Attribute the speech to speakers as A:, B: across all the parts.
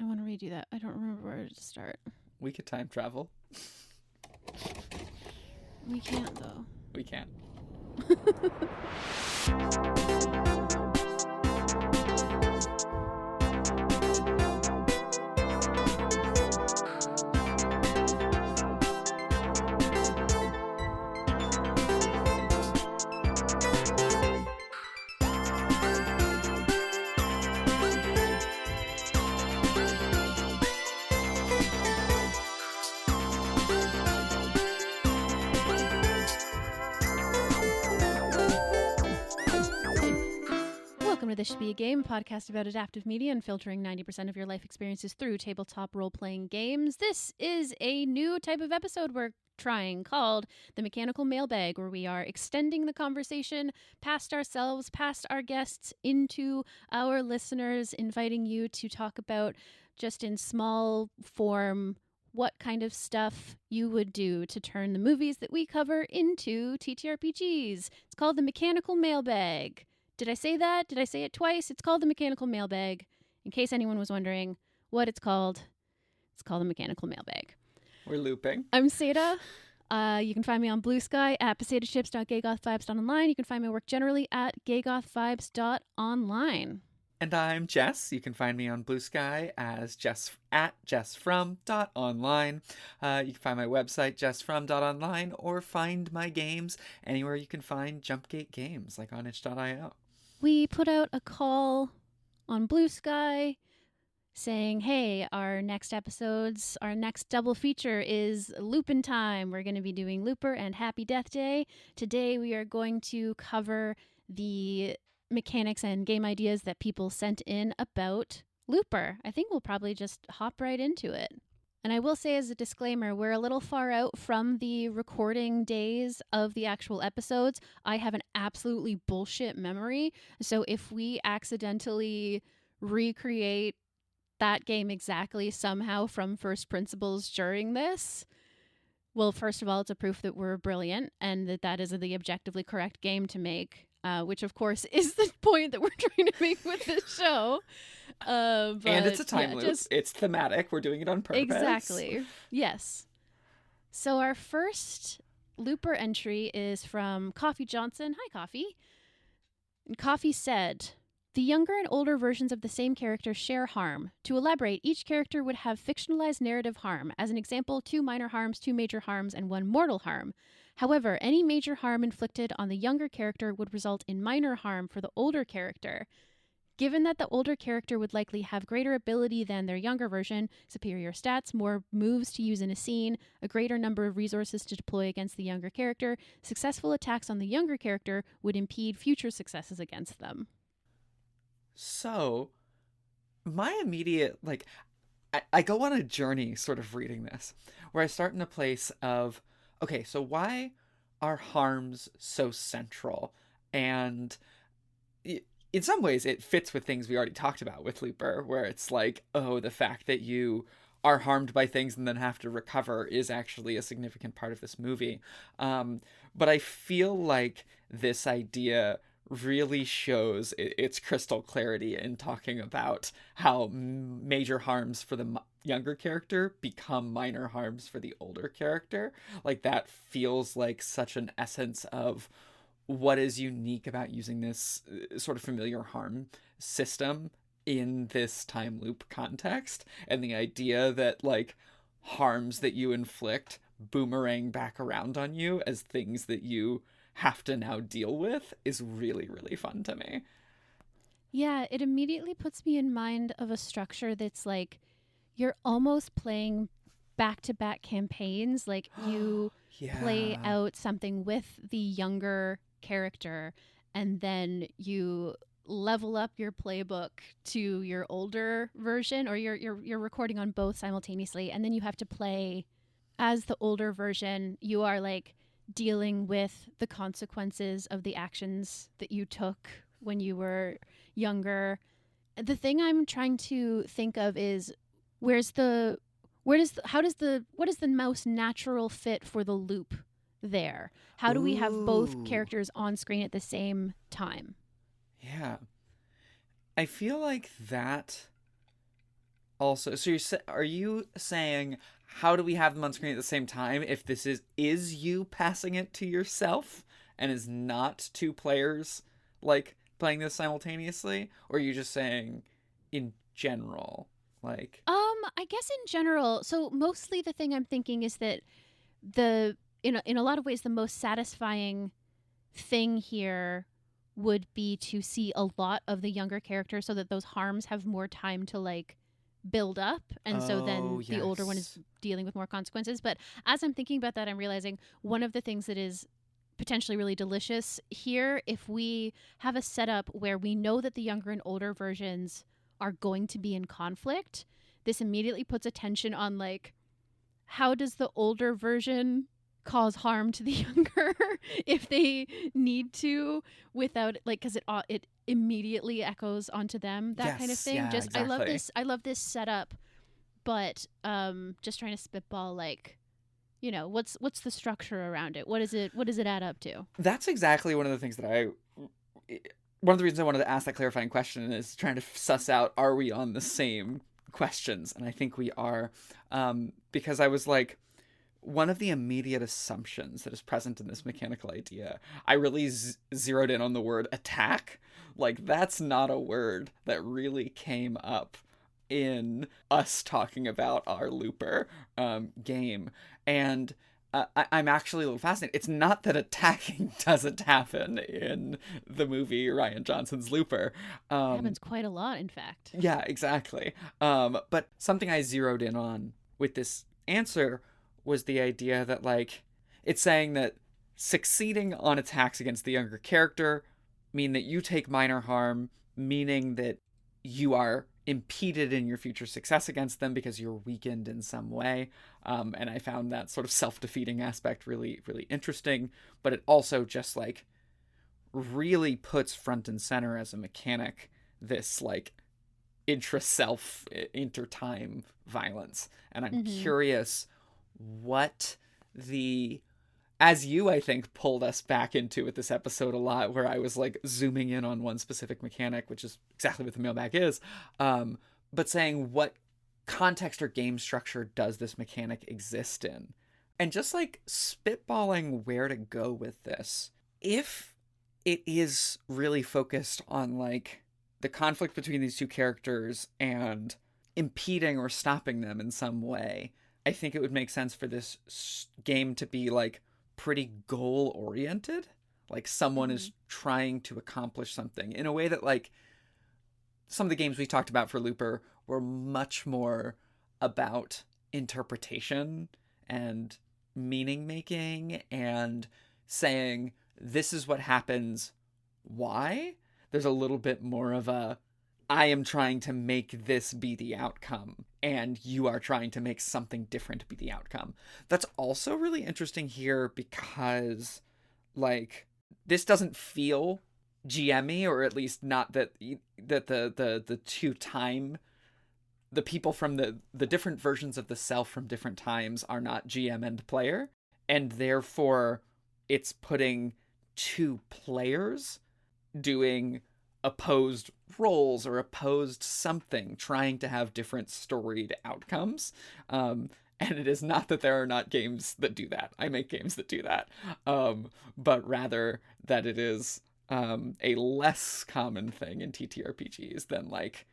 A: want to redo that. I don't remember where to start.
B: We could time travel.
A: We can't, though.
B: We can't.
A: This Should Be a Game, podcast about adaptive media and filtering 90% of your life experiences through tabletop role-playing games. This is a new type of episode we're trying called the Mechanical Mailbag, where we are extending the conversation past ourselves, past our guests, into our listeners, inviting you to talk about, just in small form, what kind of stuff you would do to turn the movies that we cover into TTRPGs. It's called the Mechanical Mailbag. Did I say that? Did I say it twice? It's called the Mechanical Mailbag. In case anyone was wondering what it's called the Mechanical Mailbag.
B: We're looping.
A: I'm Satah. You can find me on Bluesky at potatoships.gaygothvibes.online. You can find my work generally at gaygothvibes.online.
B: And I'm Jess. You can find me on Bluesky as Jess at jessfrom.online. You can find my website, jessfrom.online, or find my games anywhere you can find Jumpgate games, like on itch.io.
A: We put out a call on Bluesky saying, hey, our next episodes, our next double feature is Lupin time. We're going to be doing Looper and Happy Death Day. Today we are going to cover the mechanics and game ideas that people sent in about Looper. I think we'll probably just hop right into it. And I will say as a disclaimer, we're a little far out from the recording days of the actual episodes. I have an absolutely bullshit memory. So if we accidentally recreate that game exactly somehow from first principles during this, well, first of all, it's a proof that we're brilliant and that is the objectively correct game to make, which of course is the point that we're trying to make with this show. And
B: it's a time loop. It's thematic. We're doing it on purpose.
A: Exactly. Yes. So our first Looper entry is from Coffee Johnson. Hi, Coffee. And Coffee said, the younger and older versions of the same character share harm. To elaborate, each character would have fictionalized narrative harm. As an example, 2 minor harms, 2 major harms, and 1 mortal harm. However, any major harm inflicted on the younger character would result in minor harm for the older character. Given that the older character would likely have greater ability than their younger version, superior stats, more moves to use in a scene, a greater number of resources to deploy against the younger character, successful attacks on the younger character would impede future successes against them.
B: So, my immediate, I go on a journey sort of reading this, where I start in a place of, okay, so why are harms so central? And in some ways, it fits with things we already talked about with Looper, where it's like, oh, the fact that you are harmed by things and then have to recover is actually a significant part of this movie. But I feel like this idea really shows its crystal clarity in talking about how major harms for the younger character become minor harms for the older character. Like, that feels like such an essence of what is unique about using this sort of familiar harm system in this time loop context, and the idea that harms that you inflict boomerang back around on you as things that you have to now deal with is really, really fun to me.
A: Yeah, it immediately puts me in mind of a structure that's like you're almost playing back-to-back campaigns. Like you play out something with the younger character and then you level up your playbook to your older version, or you're recording on both simultaneously, and then you have to play as the older version. You are dealing with the consequences of the actions that you took when you were younger. The thing I'm trying to think of is what is the most natural fit for the loop there? How do we have both characters on screen at the same time?
B: Yeah. I feel like that also, so are you saying how do we have them on screen at the same time if this is you passing it to yourself and is not two players like playing this simultaneously, or are you just saying in general, like
A: I guess in general, so mostly the thing I'm thinking is that the in a lot of ways the most satisfying thing here would be to see a lot of the younger characters so that those harms have more time to like build up, and so
B: oh
A: then the older one is
B: yes.
A: dealing with more consequences. But as I'm thinking about that, I'm realizing one of the things that is potentially really delicious here, if we have a setup where we know that the younger and older versions are going to be in conflict, this immediately puts attention on like how does the older version cause harm to the younger if they need to, without like, because it immediately echoes onto them, that kind of
B: Yes,
A: thing.
B: yeah,
A: Just
B: exactly.
A: I love this setup, but just trying to spitball like, what's the structure around it, what does it add up to?
B: That's exactly one of the things that one of the reasons I wanted to ask that clarifying question is trying to suss out, are we on the same questions? And I think we are, because I was like, one of the immediate assumptions that is present in this mechanical idea, I really zeroed in on the word attack. Like, that's not a word that really came up in us talking about our Looper game. And I'm actually a little fascinated. It's not that attacking doesn't happen in the movie Ryan Johnson's Looper.
A: It
B: Um,
A: happens quite a lot, in fact.
B: yeah, exactly. But something I zeroed in on with this answer was the idea that, like, it's saying that succeeding on attacks against the younger character mean that you take minor harm, meaning that you are impeded in your future success against them because you're weakened in some way. And I found that sort of self-defeating aspect really, really interesting. But it also just like really puts front and center as a mechanic this like intra-self, inter-time violence. And I'm
A: Mm-hmm.
B: curious what the as you I think pulled us back into with this episode a lot, where I was like zooming in on one specific mechanic, which is exactly what the mailbag is, but saying what context or game structure does this mechanic exist in, and just like spitballing where to go with this. If it is really focused on like the conflict between these two characters and impeding or stopping them in some way, I think it would make sense for this game to be like pretty goal oriented. Like someone
A: Mm-hmm.
B: is trying to accomplish something in a way that like some of the games we talked about for Looper were much more about interpretation and meaning making and saying this is what happens, why. There's a little bit more of a I am trying to make this be the outcome, and you are trying to make something different be the outcome. That's also really interesting here because, like, this doesn't feel GMy, or at least not that the two time the people from the different versions of the self from different times are not GM and player, and therefore it's putting two players doing opposed roles or opposed something, trying to have different storied outcomes. And it is not that there are not games that do that. I make games that do that. But rather that it is a less common thing in TTRPGs than like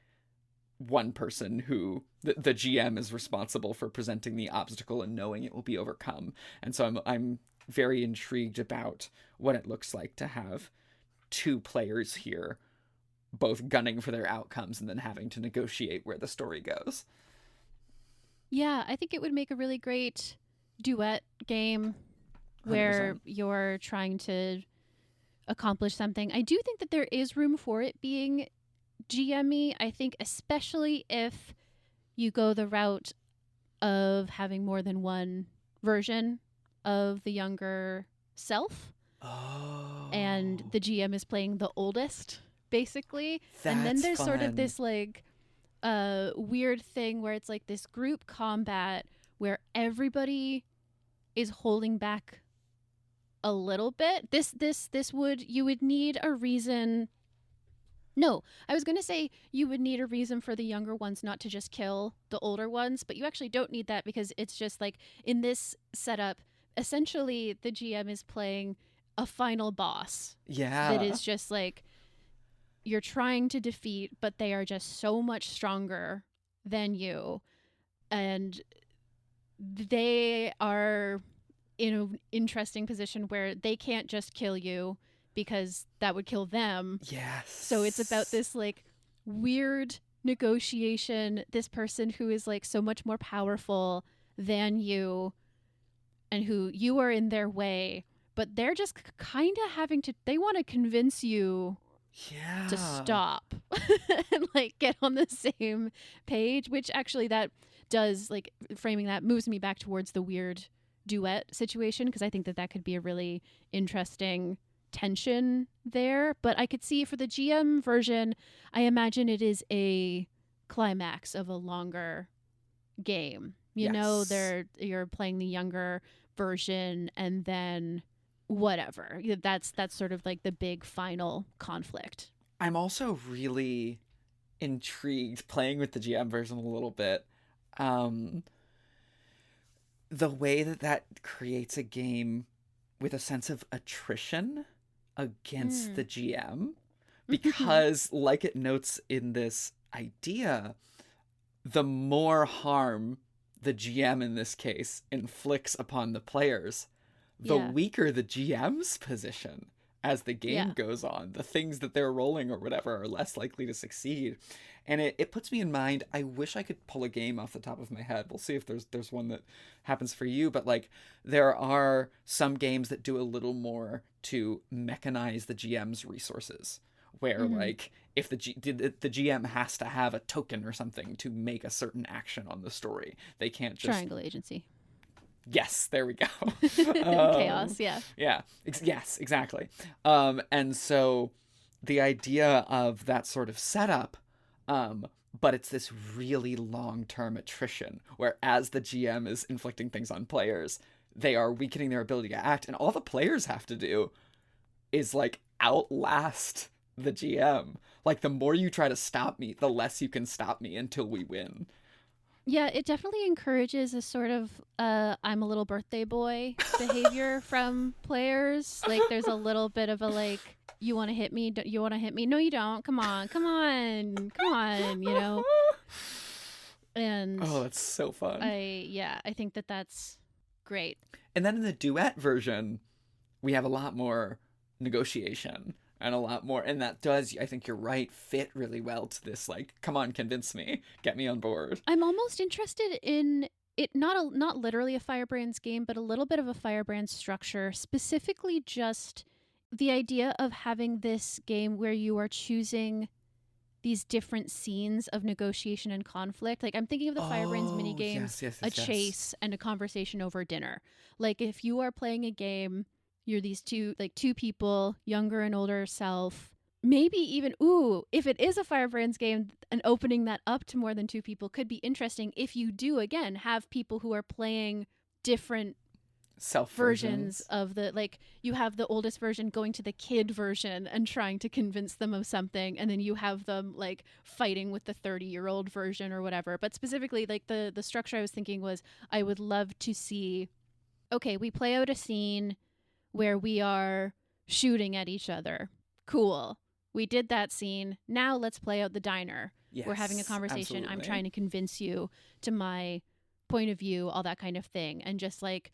B: one person who the GM is responsible for presenting the obstacle and knowing it will be overcome. And so I'm very intrigued about what it looks like to have two players here both gunning for their outcomes and then having to negotiate where the story goes.
A: Yeah, I think it would make a really great duet game where
B: 100%.
A: you're trying to accomplish something. I do think that there is room for it being GME. I think especially if you go the route of having more than one version of the younger self, and
B: Oh,
A: the GM is playing the oldest, basically. And then
B: that's
A: there's sort of
B: fun.
A: this like weird thing where it's like this group combat where everybody is holding back a little bit. This would, you would need a reason No, I was going to say you would need a reason for the younger ones not to just kill the older ones, but you actually don't need that because it's just like in this setup, essentially the GM is playing a final boss that
B: Yeah.
A: is just like you're trying to defeat, but they are just so much stronger than you. And they are in an interesting position where they can't just kill you because that would kill them.
B: Yes.
A: So it's about this like weird negotiation, this person who is like so much more powerful than you and who you are in their way, but they're just kind of having to, they want to convince you
B: Yeah.
A: to stop and like get on the same page, which actually that does like framing that moves me back towards the weird duet situation because I think that that could be a really interesting tension there. But I could see for the GM version, I imagine it is a climax of a longer game. You know,
B: Yes.
A: you're playing the younger version and then whatever. That's sort of like the big final conflict.
B: I'm also really intrigued playing with the GM version a little bit. Um, the way that that creates a game with a sense of attrition against the
A: Mm.
B: GM, because, like it notes in this idea, the more harm the GM in this case inflicts upon the players, the
A: Yeah.
B: weaker the GM's position as the game
A: Yeah.
B: goes on. The things that they're rolling or whatever are less likely to succeed. And it puts me in mind, I wish I could pull a game off the top of my head. We'll see if there's one that happens for you, but like there are some games that do a little more to mechanize the GM's resources, where
A: Mm-hmm.
B: like if the GM has to have a token or something to make a certain action on the story. They can't just
A: Triangle agency.
B: yes, there we go.
A: Chaos, yeah.
B: Yeah, yes, exactly. And so the idea of that sort of setup, but it's this really long-term attrition where as the GM is inflicting things on players, they are weakening their ability to act, and all the players have to do is like outlast the GM. Like the more you try to stop me, the less you can stop me until we win.
A: Yeah, it definitely encourages a sort of I'm a little birthday boy behavior from players. Like there's a little bit of a like you want to hit me, you want to hit me. No you don't. Come on. Come on. Come on, you know. And
B: Oh, that's so fun.
A: I think that that's great.
B: And then in the duet version, we have a lot more negotiation and a lot more, and that does, I think you're right, fit really well to this like come on, convince me, get me on board.
A: I'm almost interested in it not literally a Firebrands game, but a little bit of a Firebrands structure, specifically just the idea of having this game where you are choosing these different scenes of negotiation and conflict. Like I'm thinking of the Firebrands mini
B: Oh
A: games,
B: yes, yes,
A: a
B: yes, yes.
A: chase and a conversation over dinner. Like if you are playing a game, you're these two people, younger and older self. Maybe even if it is a Firebrands game and opening that up to more than two people could be interesting if you do again have people who are playing different
B: Self
A: versions
B: versions.
A: of the like you have the oldest version going to the kid version and trying to convince them of something and then you have them like fighting with the 30-year-old version or whatever. But specifically like the structure I was thinking was I would love to see, okay, we play out a scene where we are shooting at each other. Cool. We did that scene. Now let's play out the diner. We're having a
B: Yes,
A: conversation. I'm
B: absolutely.
A: trying to convince you to my point of view, all that kind of thing. And just like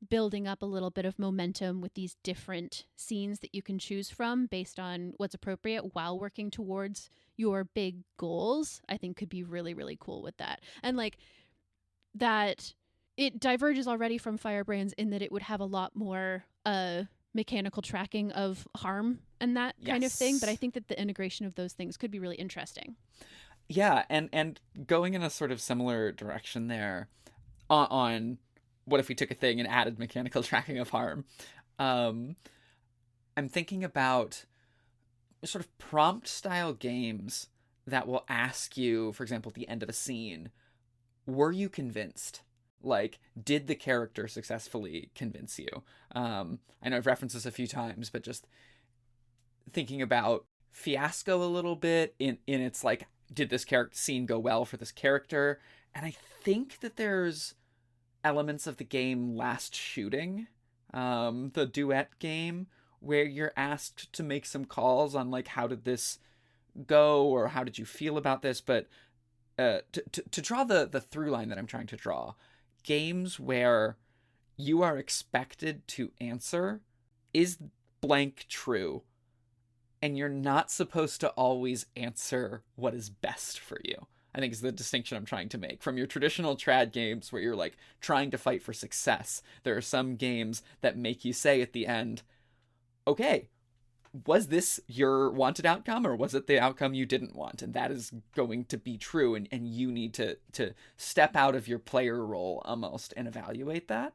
A: building up a little bit of momentum with these different scenes that you can choose from based on what's appropriate while working towards your big goals, I think could be really, really cool with that. And like that, it diverges already from Firebrands in that it would have a lot more mechanical tracking of harm and that kind of thing. But I
B: Yes.
A: think that the integration of those things could be really interesting.
B: Yeah, and going in a sort of similar direction there on what if we took a thing and added mechanical tracking of harm. Um, I'm thinking about sort of prompt style games that will ask you, for example, at the end of a scene, were you convinced? Like, did the character successfully convince you? I know I've referenced this a few times, but just thinking about Fiasco a little bit in its like, did this character scene go well for this character? And I think that there's elements of the game Last Shooting, the duet game, where you're asked to make some calls on like, how did this go, or how did you feel about this? But to draw the through line that I'm trying to draw, games where you are expected to answer, is blank true, and you're not supposed to always answer what is best for you, I think is the distinction I'm trying to make from your traditional trad games where you're like trying to fight for success. There are some games that make you say at the end, okay, was this your wanted outcome, or was it the outcome you didn't want? And that is going to be true, and you need to step out of your player role almost and evaluate that.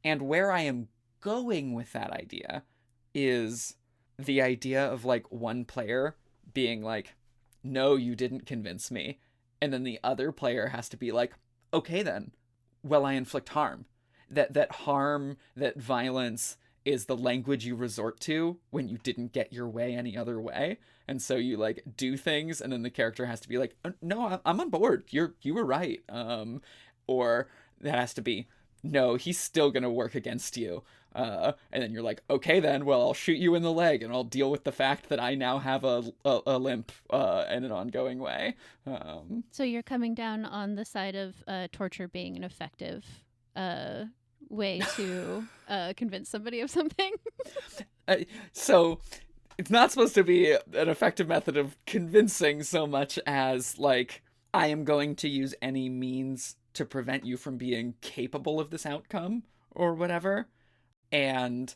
B: And where I am going with that idea is the idea of like one player being like, no, you didn't convince me. And then the other player has to be like, okay, then, well, I inflict harm. That harm, that violence is the language you resort to when you didn't get your way any other way. And so you like do things, and then the character has to be like, no, I'm on board. You were right. Or that has to be, no, he's still going to work against you. And then you're like, okay, then, well, I'll shoot you in the leg, and I'll deal with the fact that I now have a limp in an ongoing way.
A: So you're coming down on the side of torture being an effective way to convince somebody of something.
B: So it's not supposed to be an effective method of convincing so much as like, I am going to use any means to prevent you from being capable of this outcome or whatever. And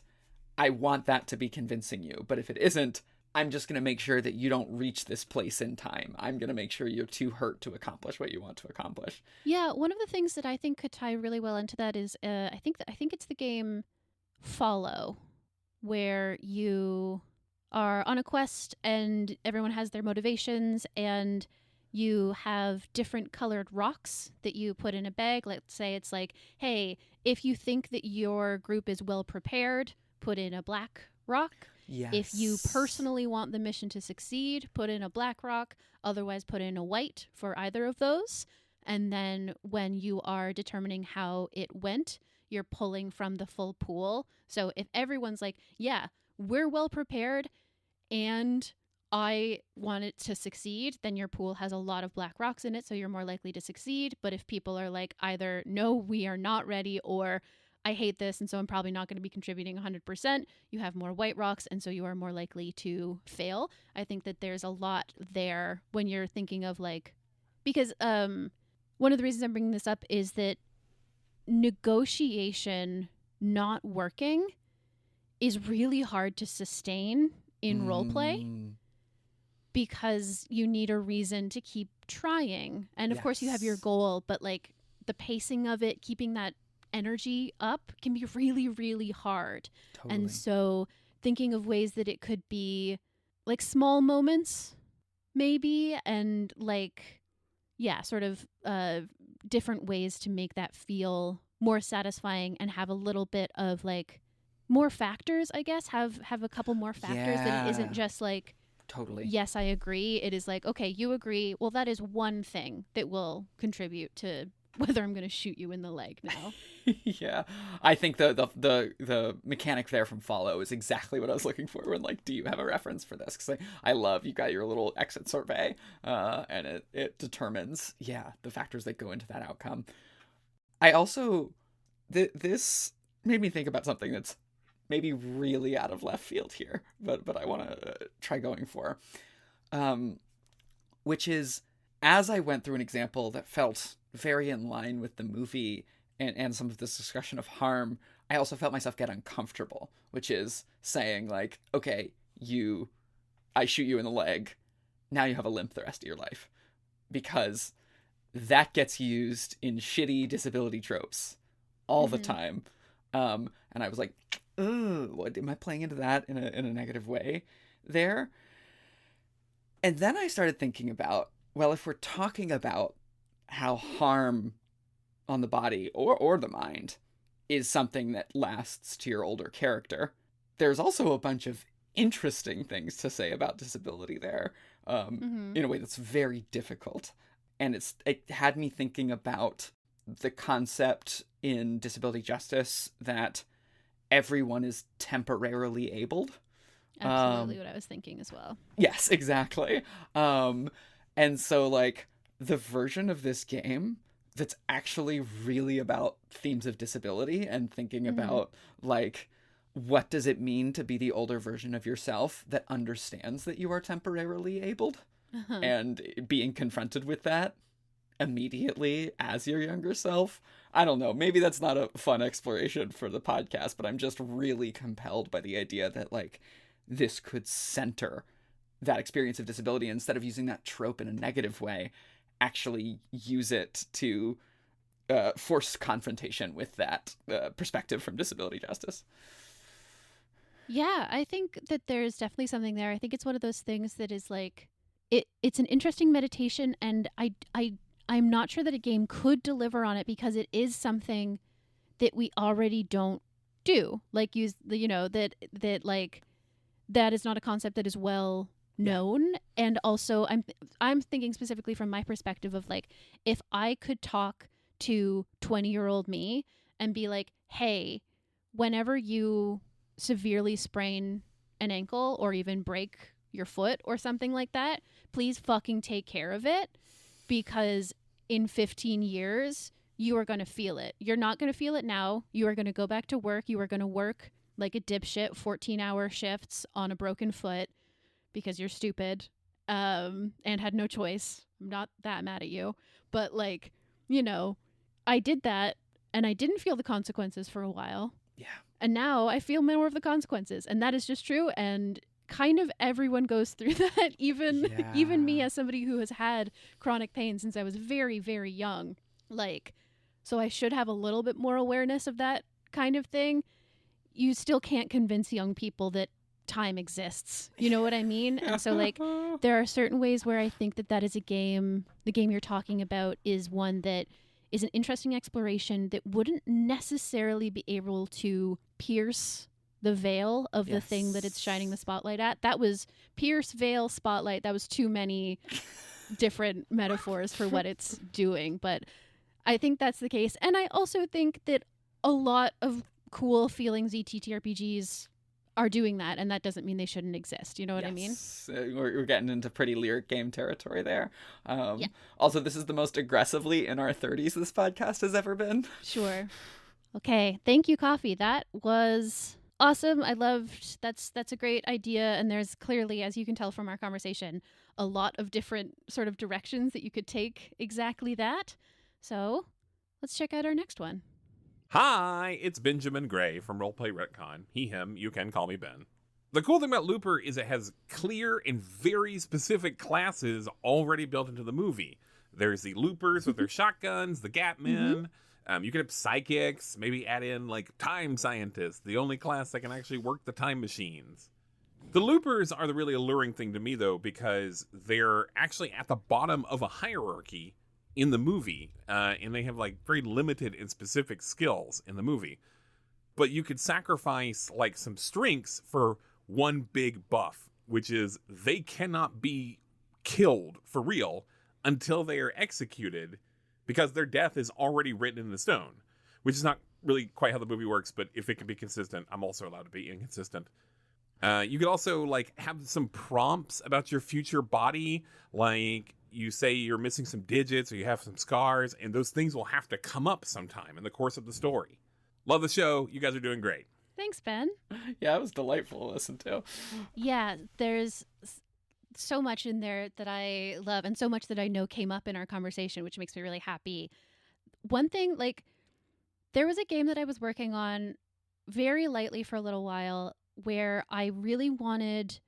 B: I want that to be convincing you. But if it isn't, I'm just going to make sure that you don't reach this place in time. I'm going to make sure you're too hurt to accomplish what you want to accomplish.
A: Yeah, one of the things that I think could tie really well into that is I think it's the game Follow, where you are on a quest and everyone has their motivations, and you have different colored rocks that you put in a bag. Let's say it's like, hey, if you think that your group is well prepared, put in a black rock.
B: Yes.
A: If you personally want the mission to succeed, put in a black rock. Otherwise, put in a white for either of those. And then when you are determining how it went, you're pulling from the full pool. So if everyone's like, yeah, we're well prepared and I want it to succeed, then your pool has a lot of black rocks in it, so you're more likely to succeed. But if people are like, either, no, we are not ready, or I hate this, and so I'm probably not going to be contributing 100%, you have more white rocks, and so you are more likely to fail. I think that there's a lot there when you're thinking of like, because one of the reasons I'm bringing this up is that negotiation not working is really hard to sustain in roleplay, because you need a reason to keep trying. And of course you have your goal, but like the pacing of it, keeping that energy up can be really, really hard. Totally. And so thinking of ways that it could be like small moments maybe, and like, yeah, sort of different ways to make that feel more satisfying and have a little bit of like more factors, I guess, have a couple more factors, that it isn't just like,
B: totally,
A: yes, I agree. It is like, okay, you agree. Well, that is one thing that will contribute to whether I'm going to shoot you in the leg now.
B: Yeah, I think the mechanic there from Follow is exactly what I was looking for. When like, do you have a reference for this? Because I love, you got your little exit survey, and it determines the factors that go into that outcome. I also this made me think about something that's maybe really out of left field here, but I want to try going for, which is, as I went through an example that felt very in line with the movie and some of this discussion of harm, I also felt myself get uncomfortable, which is saying like, okay, I shoot you in the leg, now you have a limp the rest of your life, because that gets used in shitty disability tropes all the time. And I was like, what am I playing into that in a negative way there? And then I started thinking about, well, if we're talking about how harm on the body or the mind is something that lasts to your older character, there's also a bunch of interesting things to say about disability there, in a way that's very difficult. And it had me thinking about the concept in disability justice that everyone is temporarily abled.
A: Absolutely what I was thinking as well.
B: Yes, exactly. And so, like, the version of this game that's actually really about themes of disability and thinking about, like, what does it mean to be the older version of yourself that understands that you are temporarily abled and being confronted with that immediately as your younger self. I don't know. Maybe that's not a fun exploration for the podcast, but I'm just really compelled by the idea that, like, this could center that experience of disability instead of using that trope in a negative way, actually use it to force confrontation with that perspective from disability justice.
A: Yeah, I think that there's definitely something there. I think it's one of those things that is like, it's an interesting meditation, and I'm not sure that a game could deliver on it because it is something that we already don't do. Like, that like, that is not a concept that is well known. And also I'm thinking specifically from my perspective of, like, if I could talk to 20-year-old me and be like, hey, whenever you severely sprain an ankle or even break your foot or something like that, please fucking take care of it, because in 15 years you are going to feel it. You're not going to feel it now. You are going to go back to work. You are going to work like a dipshit 14-hour shifts on a broken foot because you're stupid and had no choice. I'm not that mad at you, but, like, I did that and I didn't feel the consequences for a while.
B: Yeah.
A: And now I feel more of the consequences, and that is just true. And kind of everyone goes through that, even me, as somebody who has had chronic pain since I was very, very young. Like, so I should have a little bit more awareness of that kind of thing. You still can't convince young people that time exists. You know what I mean? And so, like, there are certain ways where I think that is a game. The game you're talking about is one that is an interesting exploration that wouldn't necessarily be able to pierce the veil of the thing that it's shining the spotlight at. That was pierce, veil, spotlight. That was too many different metaphors for what it's doing. But I think that's the case. And I also think that a lot of cool feelings TTRPGs are doing that, and that doesn't mean they shouldn't exist. You know what I mean?
B: We're getting into pretty lyric game territory there. Also, this is the most aggressively in our 30s this podcast has ever been.
A: Sure. Okay. Thank you, Coffee. That was awesome. I loved that's a great idea, and there's clearly, as you can tell from our conversation, a lot of different sort of directions that you could take exactly that. So let's check out our next one.
C: Hi, it's Benjamin Gray from Roleplay Retcon. He, him, you can call me Ben. The cool thing about Looper is it has clear and very specific classes already built into the movie. There's the Loopers with their shotguns, the Gatmen. You can have psychics, maybe add in, like, time scientists, the only class that can actually work the time machines. The Loopers are the really alluring thing to me, though, because they're actually at the bottom of a hierarchy in the movie, and they have, like, very limited and specific skills in the movie. But you could sacrifice, like, some strengths for one big buff, which is they cannot be killed for real until they are executed, because their death is already written in the stone, which is not really quite how the movie works, but if it can be consistent, I'm also allowed to be inconsistent. You could also, like, have some prompts about your future body, like, you say you're missing some digits or you have some scars, and those things will have to come up sometime in the course of the story. Love the show. You guys are doing great.
A: Thanks, Ben.
B: Yeah, it was delightful to listen to.
A: Yeah, there's so much in there that I love, and so much that I know came up in our conversation, which makes me really happy. One thing, like, there was a game that I was working on very lightly for a little while where I really wanted,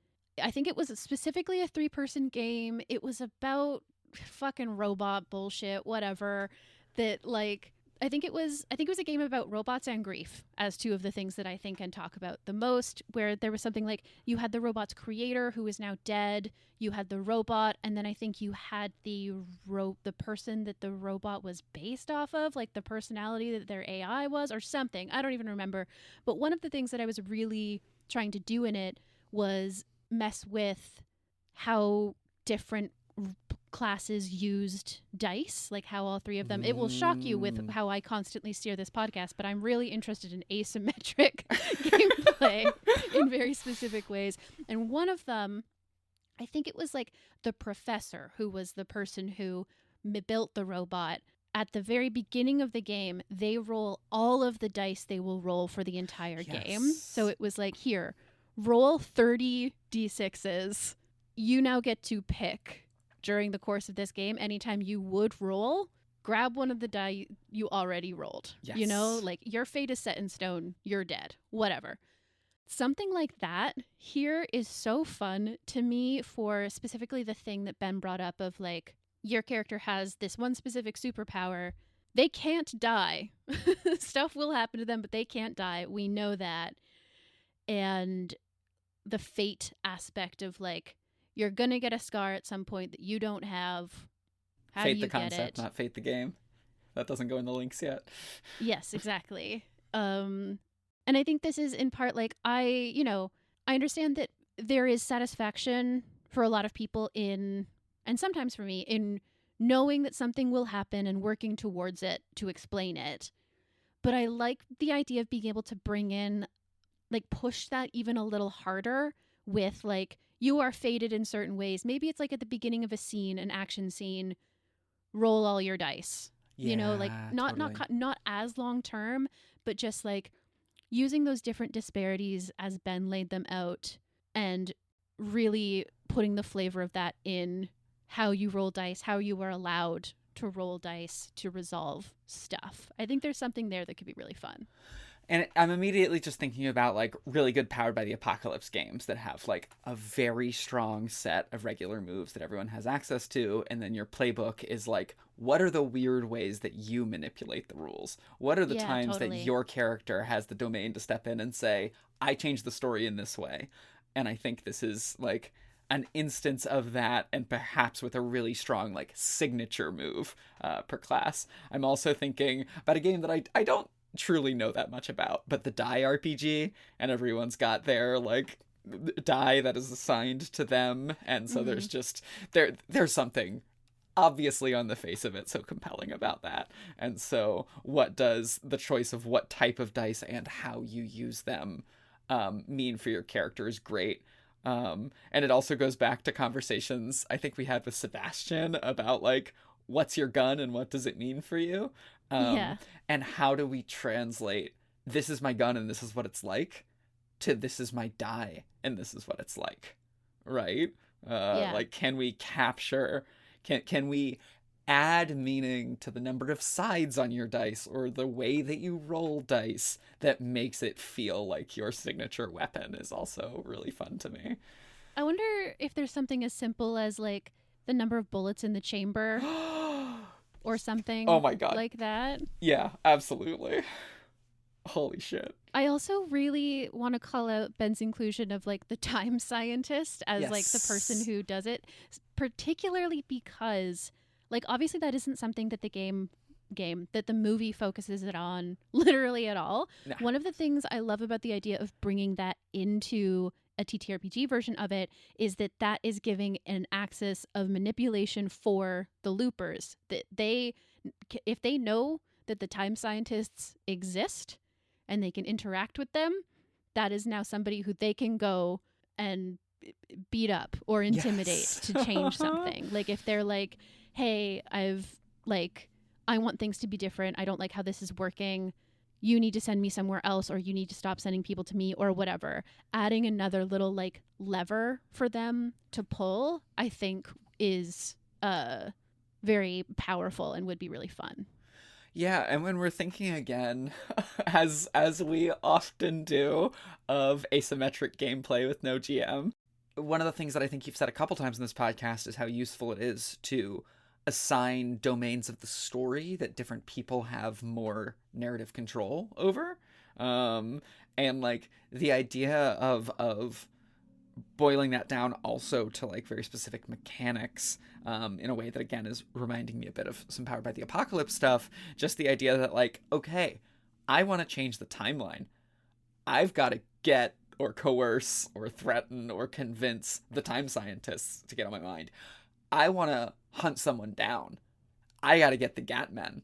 A: I think it was specifically a 3-person game. It was about fucking robot bullshit, whatever, that, like, I think it was a game about robots and grief as two of the things that I think and talk about the most, where there was something like you had the robot's creator who is now dead, you had the robot, and then I think you had the person that the robot was based off of, like the personality that their AI was or something. I don't even remember. But one of the things that I was really trying to do in it was mess with how different classes used dice, like how all three of them, it will shock you with how I constantly steer this podcast, but I'm really interested in asymmetric gameplay in very specific ways. And one of them, I think it was like the professor, who was the person who built the robot. At the very beginning of the game, they roll all of the dice they will roll for the entire game. So it was like, here, roll 30 d6s. You now get to pick during the course of this game. Anytime you would roll, grab one of the die you already rolled.
B: Yes.
A: You know, like your fate is set in stone. You're dead. Whatever. Something like that here is so fun to me, for specifically the thing that Ben brought up of like, your character has this one specific superpower. They can't die. Stuff will happen to them, but they can't die. We know that. And the fate aspect of like, you're going to get a scar at some point that you don't have. How
B: Fate
A: do you
B: the concept,
A: get it?
B: not Fate the game. That doesn't go in the links yet.
A: Yes, exactly. And I think this is in part like, I understand that there is satisfaction for a lot of people in, and sometimes for me, in knowing that something will happen and working towards it to explain it. But I like the idea of being able to bring in, like, push that even a little harder with, like, you are fated in certain ways. Maybe it's like at the beginning of a scene, an action scene, roll all your dice.
B: Yeah,
A: you know, like not as long term, but just like using those different disparities as Ben laid them out and really putting the flavor of that in how you roll dice, how you are allowed to roll dice to resolve stuff. I think there's something there that could be really fun.
B: And I'm immediately just thinking about like really good Powered by the Apocalypse games that have like a very strong set of regular moves that everyone has access to. And then your playbook is like, what are the weird ways that you manipulate the rules? What are the times that your character has the domain to step in and say, I changed the story in this way? And I think this is like an instance of that, and perhaps with a really strong like signature move per class. I'm also thinking about a game that I don't truly know that much about, but the die RPG, and everyone's got their like die that is assigned to them, and so there's just there's something obviously on the face of it so compelling about that. And so what does the choice of what type of dice and how you use them mean for your character is great. And it also goes back to conversations I think we had with Sebastian about like, what's your gun and what does it mean for you? And how do we translate this is my gun and this is what it's like to this is my die and this is what it's like, right? Like, can we capture, can we add meaning to the number of sides on your dice or the way that you roll dice that makes it feel like your signature weapon is also really fun to me.
A: I wonder if there's something as simple as like the number of bullets in the chamber or something like that.
B: Yeah, absolutely. Holy shit.
A: I also really want to call out Ben's inclusion of like the time scientist as like the person who does it, particularly because like obviously that isn't something that the game that the movie focuses it on literally at all. Nah. One of the things I love about the idea of bringing that into a TTRPG version of it is that is giving an axis of manipulation for the loopers, that if they know that the time scientists exist and they can interact with them, that is now somebody who they can go and beat up or intimidate to change something. Like if they're like, hey, I want things to be different. I don't like how this is working. You need to send me somewhere else, or you need to stop sending people to me, or whatever. Adding another little like lever for them to pull, I think is very powerful and would be really fun.
B: Yeah, and when we're thinking again, as we often do, of asymmetric gameplay with no GM, one of the things that I think you've said a couple times in this podcast is how useful it is to assign domains of the story that different people have more narrative control over. And like the idea of boiling that down also to like very specific mechanics in a way that again is reminding me a bit of some Powered by the Apocalypse stuff. Just the idea that like, okay, I want to change the timeline. I've got to get or coerce or threaten or convince the time scientists to get on my mind. I want to hunt someone down. I got to get the Gatmen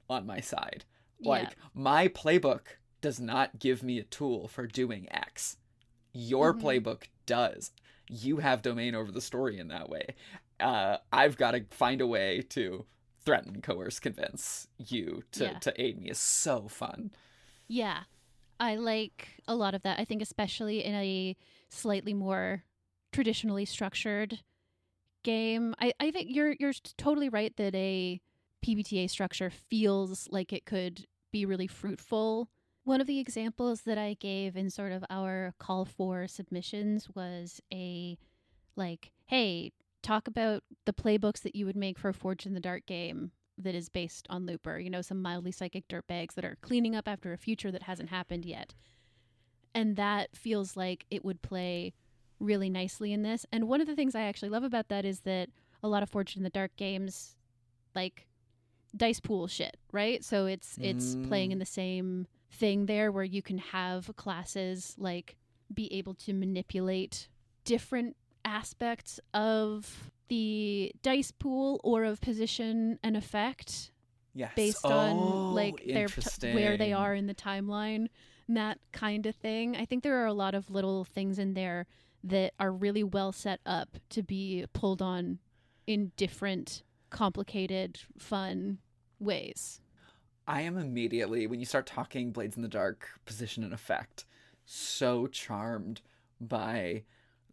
B: on my side. Like, my playbook does not give me a tool for doing X. Your playbook does. You have domain over the story in that way. I've got to find a way to threaten, coerce, convince you to aid me. Is so fun.
A: Yeah. I like a lot of that. I think especially in a slightly more traditionally structured game. I think you're totally right that a PBTA structure feels like it could be really fruitful. One of the examples that I gave in sort of our call for submissions was hey, talk about the playbooks that you would make for a Forged in the Dark game that is based on Looper. You know, some mildly psychic dirtbags that are cleaning up after a future that hasn't happened yet. And that feels like it would play really nicely in this. And one of the things I actually love about that is that a lot of Forged in the Dark games, like, dice pool shit, right? So it's playing in the same thing there, where you can have classes like be able to manipulate different aspects of the dice pool or of position and effect based on like where they are in the timeline and that kind of thing. I think there are a lot of little things in there that are really well set up to be pulled on in different complicated, fun ways.
B: I am immediately, when you start talking Blades in the Dark, position and effect, so charmed by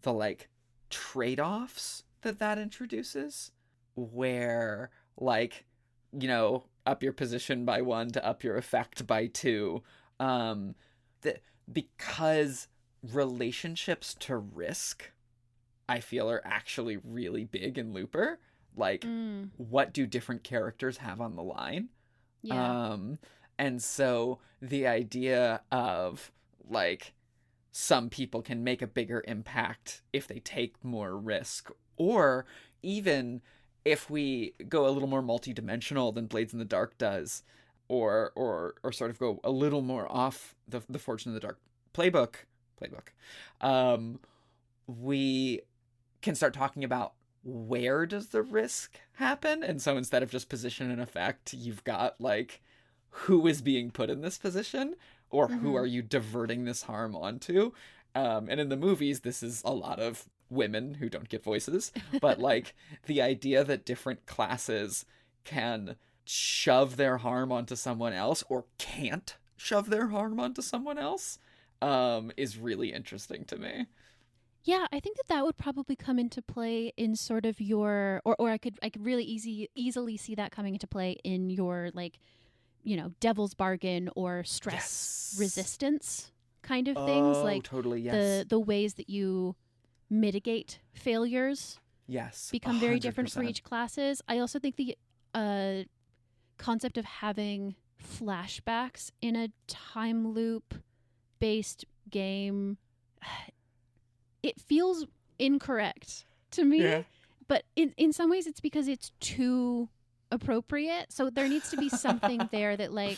B: the, like, trade-offs that introduces, where, like, you know, up your position by 1 to up your effect by 2. Because relationships to risk, I feel, are actually really big in Looper. Like, what do different characters have on the line?
A: Yeah.
B: And so the idea of, like, some people can make a bigger impact if they take more risk, or even if we go a little more multi-dimensional than Blades in the Dark does, or sort of go a little more off the Fortune in the Dark playbook, we can start talking about where does the risk happen. And so instead of just position and effect, you've got, like, who is being put in this position, or who are you diverting this harm onto. And in the movies, this is a lot of women who don't get voices, but, like, the idea that different classes can shove their harm onto someone else, or can't shove their harm onto someone else, is really interesting to me.
A: Yeah, I think that would probably come into play in sort of your, or I could really easily see that coming into play in your, like, you know, devil's bargain or stress resistance kind of things, like
B: totally, yes.
A: the ways that you mitigate failures become 100%. Very different for each classes. I also think the concept of having flashbacks in a time loop based game, it feels incorrect to me, but in some ways it's because it's too appropriate. So there needs to be something there that, like,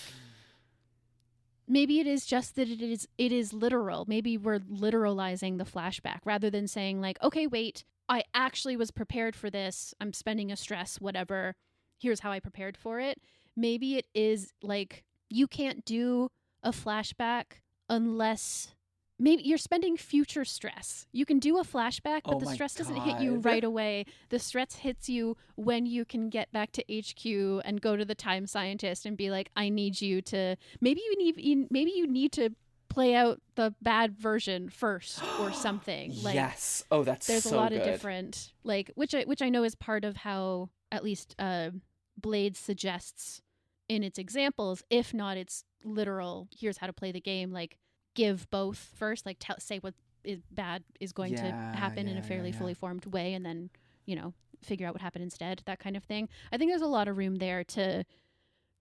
A: maybe it is just that it is literal. Maybe we're literalizing the flashback rather than saying, like, okay, wait, I actually was prepared for this. I'm spending a stress, whatever. Here's how I prepared for it. Maybe it is like, you can't do a flashback unless maybe you're spending future stress. You can do a flashback, but the stress doesn't hit you right away. The stress hits you when you can get back to HQ and go to the time scientist and be like, I need you to, maybe you need to play out the bad version first or something. Like,
B: yes. Oh, that's so good.
A: There's a lot of different, like, which I know is part of how at least Blades suggests in its examples, if not its literal, here's how to play the game, like, give both first, like, say what is bad is going to happen in a fairly fully formed way, and then, you know, figure out what happened instead, that kind of thing. I think there's a lot of room there to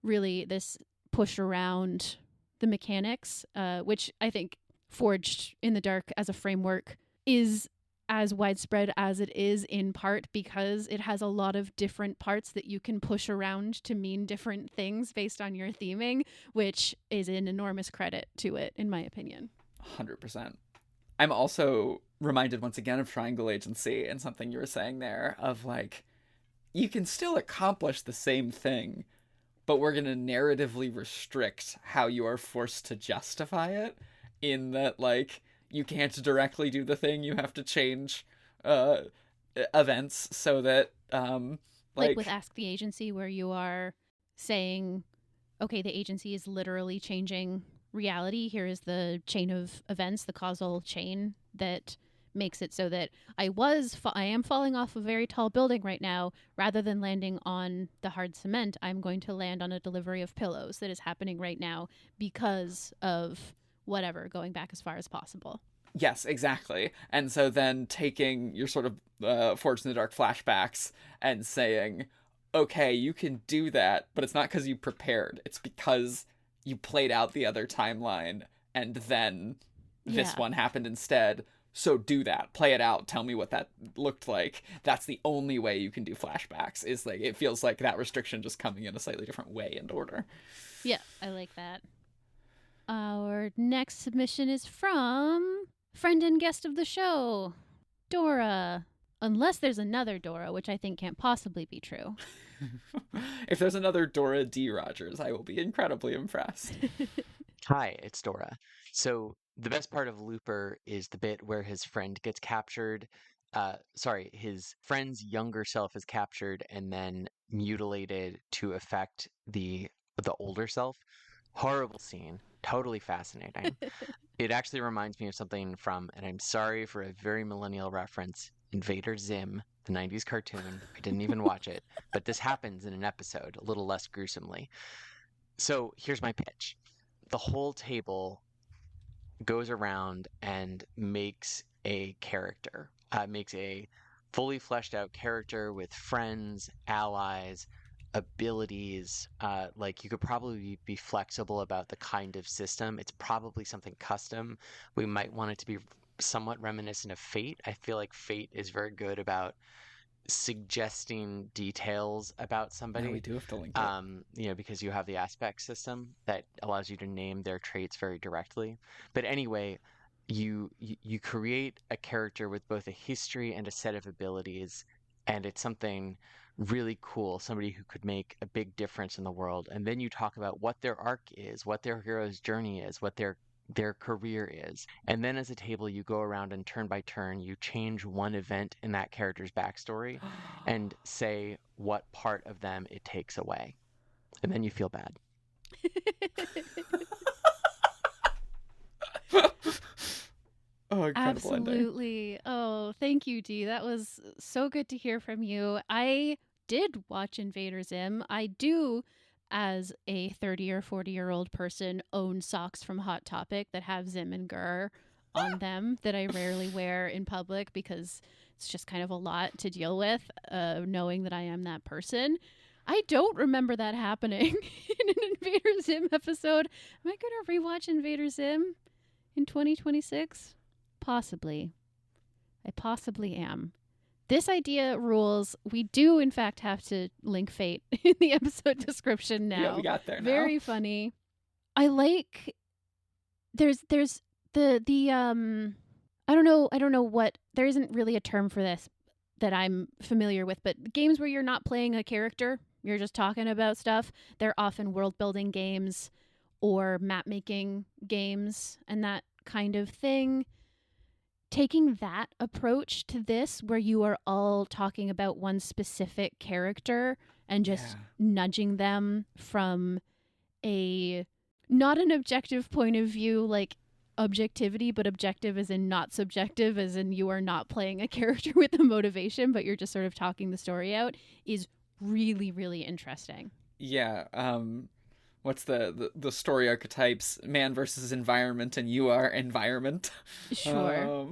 A: really this push around the mechanics, which I think Forged in the Dark as a framework is as widespread as it is, in part because it has a lot of different parts that you can push around to mean different things based on your theming, which is an enormous credit to it, in my opinion.
B: 100%. I'm also reminded once again of triangle agency and something you were saying there of like, you can still accomplish the same thing, but we're going to narratively restrict how you are forced to justify it, in that, like, you can't directly do the thing. You have to change events so that,
A: like with Ask the Agency, where you are saying, okay, the agency is literally changing reality. Here is the chain of events, the causal chain that makes it so that I am falling off a very tall building right now. Rather than landing on the hard cement, I'm going to land on a delivery of pillows that is happening right now because of whatever, going back as far as possible.
B: Yes, exactly. And so then taking your sort of Forged in the Dark flashbacks and saying, okay, you can do that, but it's not because you prepared. It's because you played out the other timeline and then this one happened instead. So do that. Play it out. Tell me what that looked like. That's the only way you can do flashbacks. Is like, it feels like that restriction just coming in a slightly different way and order.
A: Yeah, I like that. Our next submission is from friend and guest of the show, Dora. Unless there's another Dora, which I think can't possibly be true.
B: If there's another Dora D. Rogers, I will be incredibly impressed.
D: Hi, it's Dora. So the best part of Looper is the bit where his friend gets captured. His friend's younger self is captured and then mutilated to affect the older self. Horrible scene. Totally fascinating. It actually reminds me of something from, and I'm sorry for a very millennial reference, Invader Zim, the 90s cartoon. I didn't even watch it, but this happens in an episode, a little less gruesomely. So here's my pitch. The whole table goes around and makes a character, makes a fully fleshed out character with friends, allies, abilities. Like, you could probably be flexible about the kind of system. It's probably something custom. We might want it to be somewhat reminiscent of Fate. I feel like Fate is very good about suggesting details about somebody.
B: Yeah, we do have to link it.
D: Because you have the aspect system that allows you to name their traits very directly. But anyway, you create a character with both a history and a set of abilities, and it's something really cool, somebody who could make a big difference in the world. And then you talk about what their arc is, what their hero's journey is, what their career is. And then as a table, you go around and turn by turn, you change one event in that character's backstory and say what part of them it takes away. And then you feel bad.
B: Oh, incredible
A: Absolutely.
B: Ending.
A: Oh, thank you, Dee. That was so good to hear from you. I did watch Invader Zim. I do, as a 30 or 40-year-old person, own socks from Hot Topic that have Zim and Gur on them that I rarely wear in public because it's just kind of a lot to deal with, knowing that I am that person. I don't remember that happening in an Invader Zim episode. Am I going to rewatch Invader Zim in 2026? Possibly. I possibly am. This idea rules. We do, in fact, have to link Fate in the episode description now.
B: Yeah, we got there now.
A: Very funny. I like. There's the I don't know what. There isn't really a term for this that I'm familiar with, but games where you're not playing a character, you're just talking about stuff. They're often world building games or map making games and that kind of thing. Taking that approach to this, where you are all talking about one specific character and just nudging them from not an objective point of view, like objectivity, but objective as in not subjective, as in you are not playing a character with a motivation, but you're just sort of talking the story out, is really, really interesting.
B: Yeah. What's the story archetypes? Man versus environment, and you are environment.
A: Sure.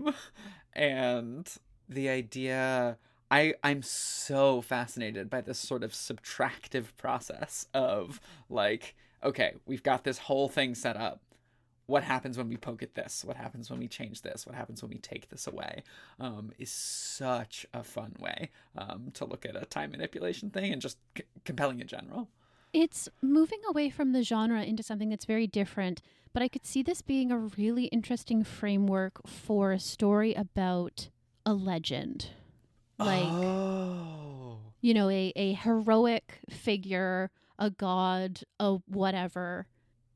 B: And the idea, I'm so fascinated by this sort of subtractive process of like, okay, we've got this whole thing set up. What happens when we poke at this? What happens when we change this? What happens when we take this away? Is such a fun way to look at a time manipulation thing, and just compelling in general.
A: It's moving away from the genre into something that's very different, but I could see this being a really interesting framework for a story about a legend. Like,
B: Oh.
A: you know, a heroic figure, a god, a whatever,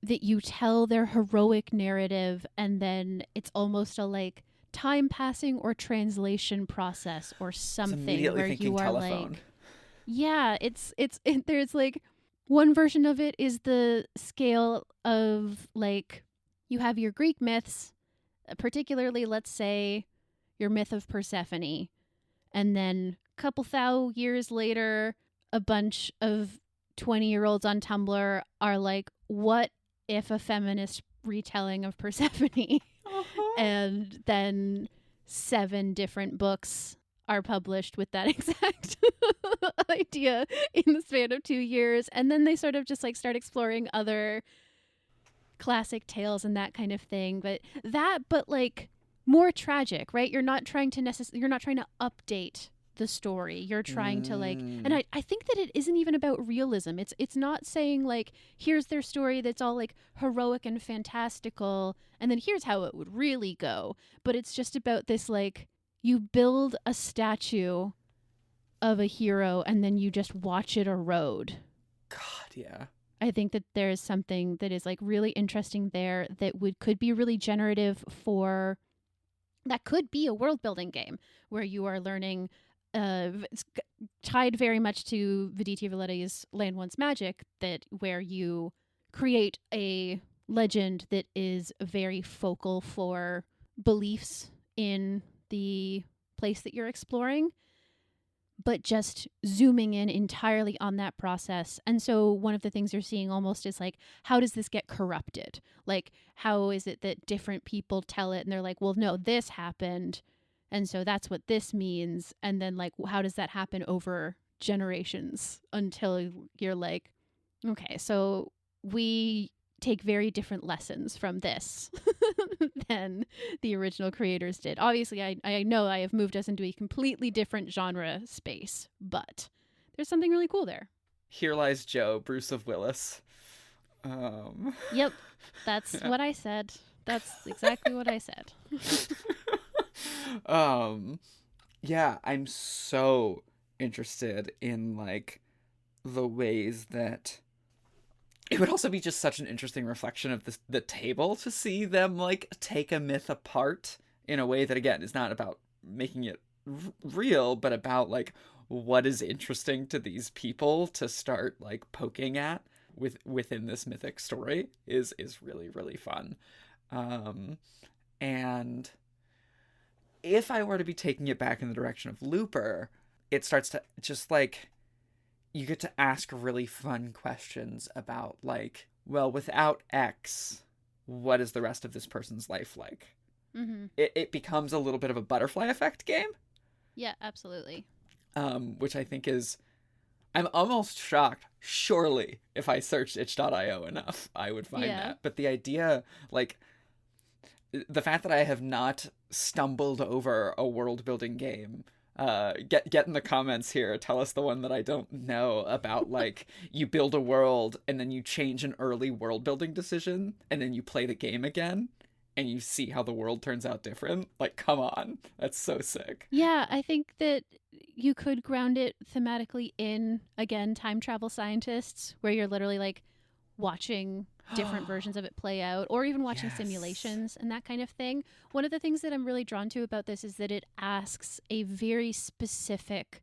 A: that you tell their heroic narrative, and then it's almost a like time passing or translation process or something
B: immediately
A: where
B: thinking
A: you are
B: telephone.
A: like, yeah, there's like one version of it is the scale of like you have your Greek myths, particularly let's say your myth of Persephone, and then a couple thou years later, a bunch of 20-year-olds on Tumblr are like, what if a feminist retelling of Persephone? And then 7 different books are published with that exact idea in the span of 2 years. And then they sort of just like start exploring other classic tales and that kind of thing. But like more tragic, right? You're not trying to update the story. You're trying to like, and I think that it isn't even about realism. It's not saying like, here's their story that's all like heroic and fantastical, and then here's how it would really go. But it's just about this like, you build a statue of a hero and then you just watch it erode.
B: God, yeah.
A: I think that there's something that is like really interesting there that could be really generative for, that could be a world building game where you are learning. It's tied very much to Viditi Valletti's Land Once Magic, that where you create a legend that is very focal for beliefs in the place that you're exploring, but just zooming in entirely on that process. And so one of the things you're seeing almost is like, how does this get corrupted? Like, how is it that different people tell it and they're like, well, no, this happened, and so that's what this means. And then like, how does that happen over generations until you're like, okay, so we take very different lessons from this than the original creators did. Obviously, I know I have moved us into a completely different genre space, but there's something really cool there.
B: Here Lies Joe, Bruce of Willis.
A: Yep, that's what I said. That's exactly what I said.
B: Yeah, I'm so interested in like the ways that it would also be just such an interesting reflection of the table to see them like take a myth apart in a way that again is not about making it real, but about like what is interesting to these people to start like poking at within this mythic story is really, really fun. And if I were to be taking it back in the direction of Looper, it starts to just like, you get to ask really fun questions about like, well, without X, what is the rest of this person's life like?
A: Mm-hmm.
B: It becomes a little bit of a butterfly effect game.
A: Yeah, absolutely.
B: Which I think is, I'm almost shocked. Surely, if I searched itch.io enough, I would find that. But the idea, like, the fact that I have not stumbled over a world building game, get in the comments here. Tell us the one that I don't know about. Like, you build a world and then you change an early world building decision and then you play the game again and you see how the world turns out different. Like, come on, that's so sick.
A: Yeah, I think that you could ground it thematically in, again, time travel scientists, where you're literally like watching different versions of it play out, or even watching simulations and that kind of thing. One of the things that I'm really drawn to about this is that it asks a very specific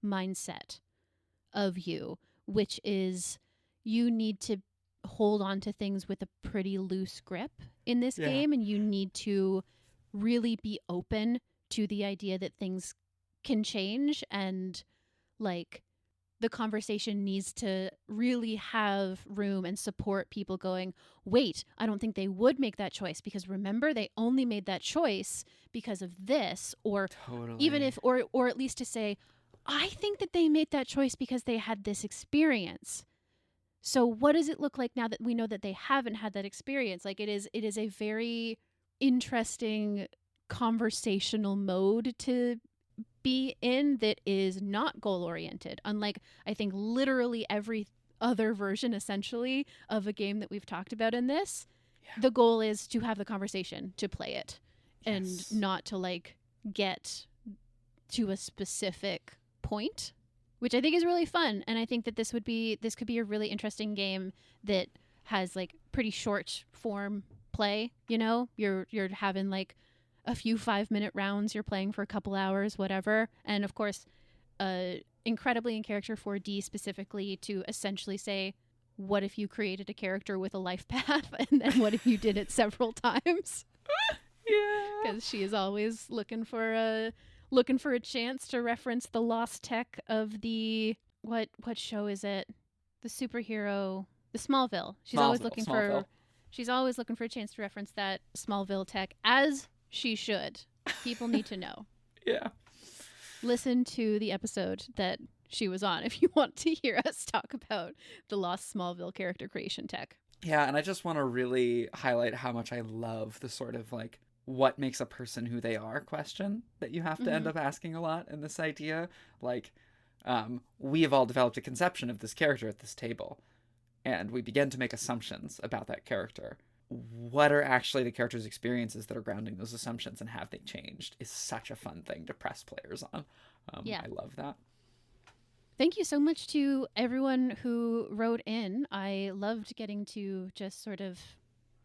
A: mindset of you, which is you need to hold on to things with a pretty loose grip in this game, and you need to really be open to the idea that things can change, and like the conversation needs to really have room and support people going, wait, I don't think they would make that choice because remember, they only made that choice because of this, or even if, or at least to say, I think that they made that choice because they had this experience. So what does it look like now that we know that they haven't had that experience? Like, it is a very interesting conversational mode to be in that is not goal oriented. Unlike, I think, literally every other version essentially of a game that we've talked about in this.
B: Yeah.
A: The goal is to have the conversation, to play it, and
B: Yes.
A: not to like get to a specific point, which I think is really fun. And I think that this could be a really interesting game that has like pretty short form play. You know, you're having like a few 5-minute rounds, you're playing for a couple hours, whatever. And of course, incredibly in character 4D specifically to essentially say, what if you created a character with a life path, and then what if you did it several times?
B: Yeah.
A: Because she is always looking for a chance to reference the lost tech of the what show is it? The superhero, the Smallville. She's always looking for a chance to reference that Smallville tech, as she should. People need to know.
B: Yeah.
A: Listen to the episode that she was on if you want to hear us talk about the lost Smallville character creation tech.
B: Yeah, and I just want to really highlight how much I love the sort of like what makes a person who they are question that you have to end up asking a lot in this idea. Like, we have all developed a conception of this character at this table, and we begin to make assumptions about that character. What are actually the character's experiences that are grounding those assumptions, and have they changed, is such a fun thing to press players on. I love that.
A: Thank you so much to everyone who wrote in. I loved getting to just sort of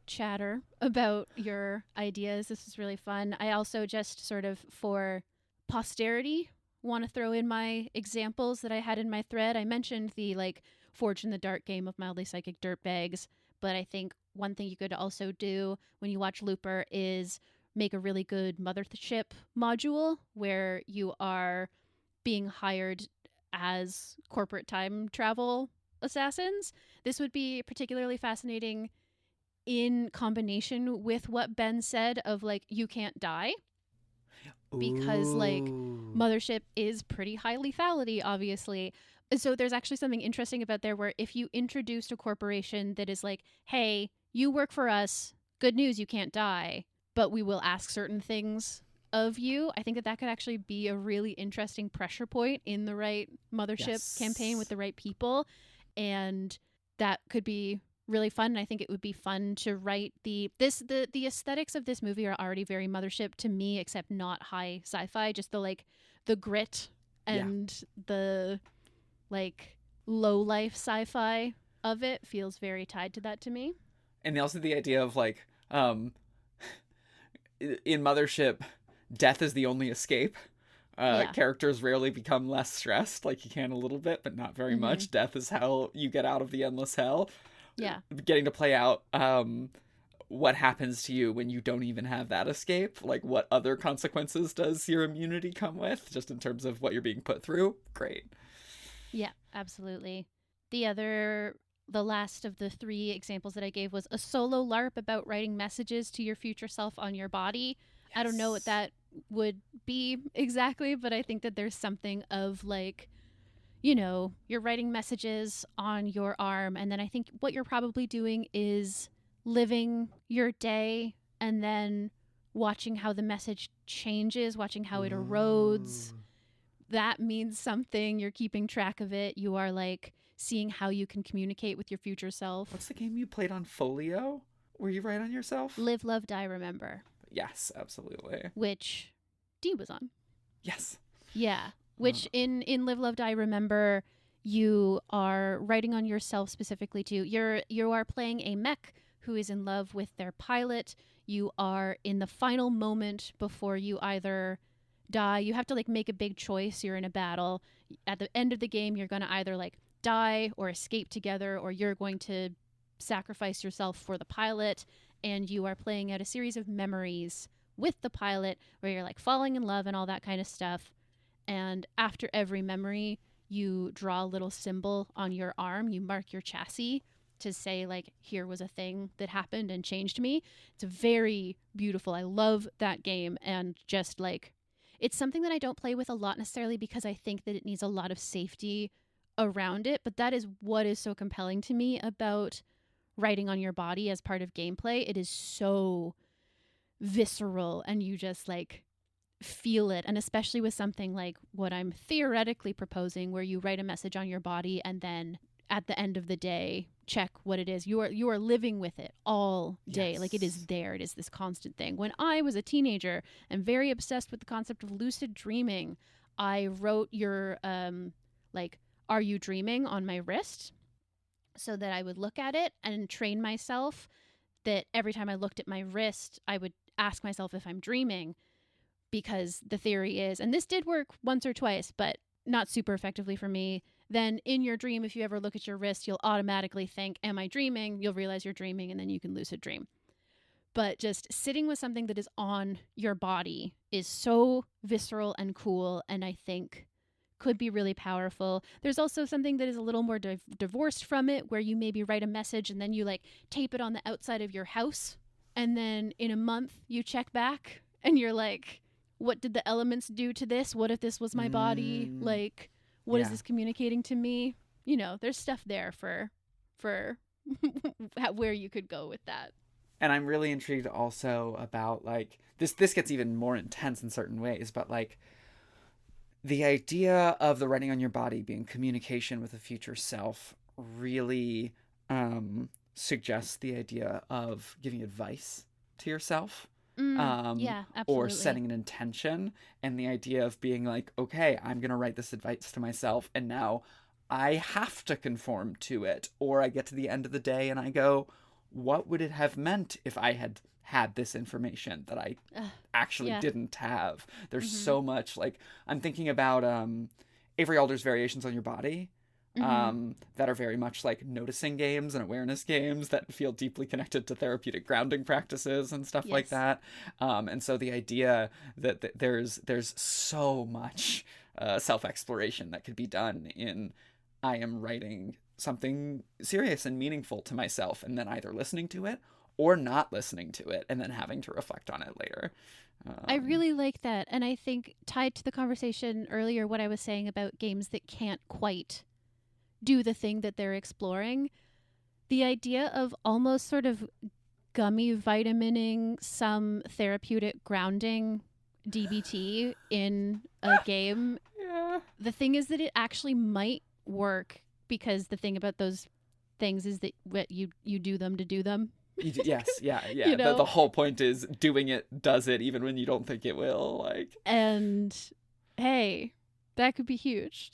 A: chatter about your ideas. This is really fun. I also just sort of for posterity want to throw in my examples that I had in my thread. I mentioned the like Forge in the Dark game of mildly psychic dirtbags, but I think one thing you could also do when you watch Looper is make a really good mothership module where you are being hired as corporate time travel assassins. This would be particularly fascinating in combination with what Ben said of like, you can't die, because like mothership is pretty high lethality, obviously. So there's actually something interesting about there where if you introduced a corporation that is like, hey, you work for us, good news, you can't die, but we will ask certain things of you, I think that could actually be a really interesting pressure point in the right mothership campaign with the right people. And that could be really fun. And I think it would be fun to write the aesthetics of this movie are already very mothership to me, except not high sci-fi, just the grit and the like low life sci-fi of it feels very tied to that to me.
B: And also the idea of like in Mothership, death is the only escape. Characters rarely become less stressed. Like, you can a little bit, but not very much. Death is how you get out of the endless hell.
A: Yeah.
B: Getting to play out what happens to you when you don't even have that escape. Like, what other consequences does your immunity come with, just in terms of what you're being put through? Great. Yeah,
A: absolutely. The last of the 3 examples that I gave was a solo LARP about writing messages to your future self on your body. I don't know what that would be exactly, but I think that there's something of like, you know, you're writing messages on your arm, and then I think what you're probably doing is living your day and then watching how the message changes, watching how it erodes. That means something. You're keeping track of it. You are like seeing how you can communicate with your future self.
B: What's the game you played on Folio where you write on yourself?
A: Live, Love, Die, Remember.
B: Yes, absolutely.
A: Which Dee was on.
B: Yes.
A: Yeah. Which in Live, Love, Die, Remember, you are writing on yourself specifically too. You are playing a mech who is in love with their pilot. You are in the final moment before you either die. You have to like make a big choice. You're in a battle. At the end of the game, you're going to either like die or escape together, or you're going to sacrifice yourself for the pilot. And you are playing out a series of memories with the pilot where you're like falling in love and all that kind of stuff. And after every memory, you draw a little symbol on your arm. You mark your chassis to say like, here was a thing that happened and changed me. It's very beautiful. I love that game. And just like, it's something that I don't play with a lot necessarily because I think that it needs a lot of safety around it. But that is what is so compelling to me about writing on your body as part of gameplay. It is so visceral and you just like feel it. And especially with something like what I'm theoretically proposing, where you write a message on your body and then at the end of the day check what it is. You are living with it all day.
B: Yes.
A: Like, it is there. It is this constant thing. When I was a teenager and very obsessed with the concept of lucid dreaming, I wrote your like, are you dreaming on my wrist so that I would look at it and train myself that every time I looked at my wrist, I would ask myself if I'm dreaming, because the theory is, and this did work once or twice, but not super effectively for me, then in your dream, if you ever look at your wrist, you'll automatically think, am I dreaming? You'll realize you're dreaming, and then you can lucid dream. But just sitting with something that is on your body is so visceral and cool, and I think could be really powerful. There's also something that is a little more divorced from it, where you maybe write a message and then you like tape it on the outside of your house, and then in a month you check back and you're like, what did the elements do to this? What if this was my body? Like, what is this communicating to me? You know, there's stuff there for where you could go with that.
B: And I'm really intrigued also about, like, this gets even more intense in certain ways, but like the idea of the writing on your body being communication with a future self really suggests the idea of giving advice to yourself.
A: Yeah, absolutely.
B: Or setting an intention, and the idea of being like, okay, I'm going to write this advice to myself, and now I have to conform to it. Or I get to the end of the day and I go, what would it have meant if I had had this information that I actually didn't have? There's so much, like, I'm thinking about Avery Alder's Variations on Your Body, that are very much like noticing games and awareness games that feel deeply connected to therapeutic grounding practices and stuff like that. And so the idea that there's so much self-exploration that could be done in, I am writing something serious and meaningful to myself, and then either listening to it or not listening to it, and then having to reflect on it later.
A: I really like that. And I think, tied to the conversation earlier, what I was saying about games that can't quite do the thing that they're exploring, the idea of almost sort of gummy vitamining some therapeutic grounding DBT in a game. The thing is that it actually might work, because the thing about those things is that you do them to do them.
B: Yes, yeah.
A: You know?
B: The whole point is doing it does it even when you don't think it will. Like,
A: and hey, that could be huge.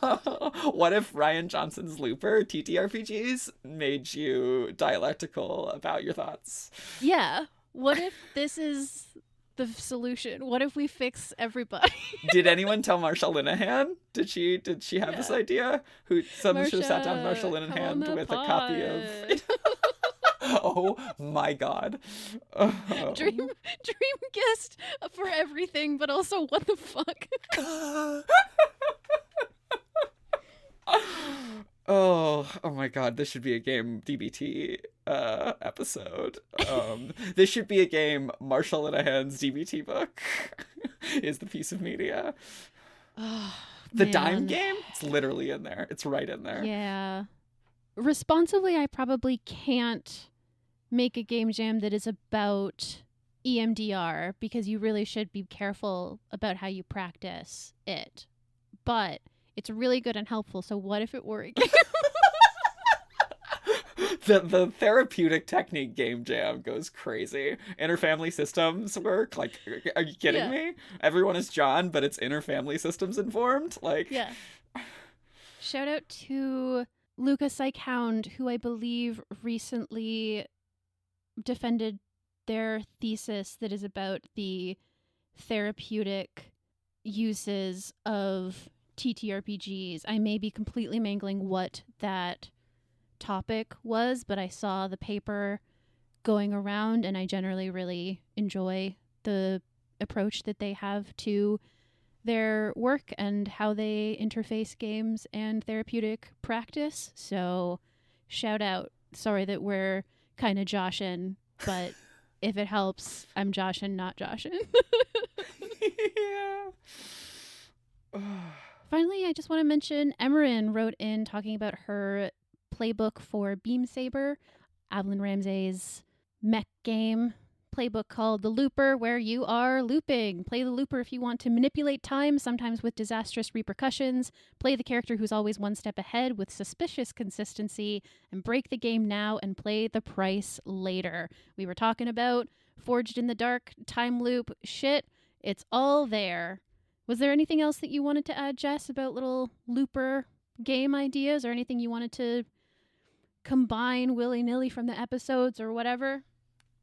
B: What if Ryan Johnson's Looper TTRPGs made you dialectical about your thoughts?
A: Yeah. What if this is the solution? What if we fix everybody?
B: Did anyone tell Marsha Linehan? Did she have this idea? Who someone should have sat down Marsha Linehan with a copy of Oh my god.
A: Dream guest for everything, but also what the fuck?
B: Oh my god, this should be a game DBT episode. This should be a game Marsha Linehan's DBT book is the piece of media. The Dime game? It's literally in there. It's right in there.
A: Yeah. Responsibly, I probably can't make a game jam that is about EMDR, because you really should be careful about how you practice it. But it's really good and helpful, so what if it were a game?
B: The therapeutic technique game jam goes crazy. Interfamily systems work. Like, are you kidding me? Everyone is John, but it's interfamily systems informed. Like,
A: yeah. Shout out to Luka Psychound, who I believe recently defended their thesis that is about the therapeutic uses of TTRPGs. I may be completely mangling what that topic was, but I saw the paper going around, and I generally really enjoy the approach that they have to their work and how they interface games and therapeutic practice. So shout out. Sorry that we're kind of joshing, but if it helps, I'm joshing, not joshing.
B: yeah.
A: Finally, I just want to mention Emerin wrote in talking about her playbook for Beam Saber, Evelyn Ramsey's mech game playbook called The Looper, where you are looping. Play the looper if you want to manipulate time, sometimes with disastrous repercussions. Play the character who's always one step ahead with suspicious consistency, and break the game now and play the price later. We were talking about Forged in the Dark, time loop, shit. It's all there. Was there anything else that you wanted to add, Jess, about little looper game ideas, or anything you wanted to combine willy-nilly from the episodes or whatever?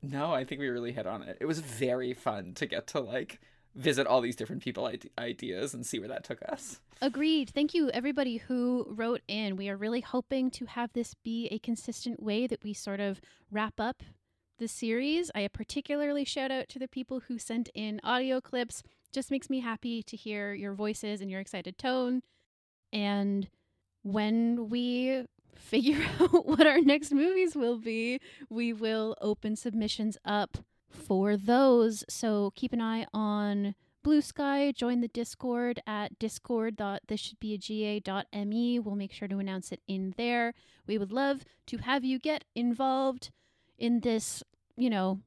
B: No, I think we really hit on it. It was very fun to get to like visit all these different people ideas and see where that took us.
A: Agreed. Thank you, everybody who wrote in. We are really hoping to have this be a consistent way that we sort of wrap up the series. I particularly shout out to the people who sent in audio clips. Just makes me happy to hear your voices and your excited tone. And when we figure out what our next movies will be, we will open submissions up for those. So keep an eye on Bluesky. Join the Discord at discord.thissshouldbeaga.me. We'll make sure to announce it in there. We would love to have you get involved in this,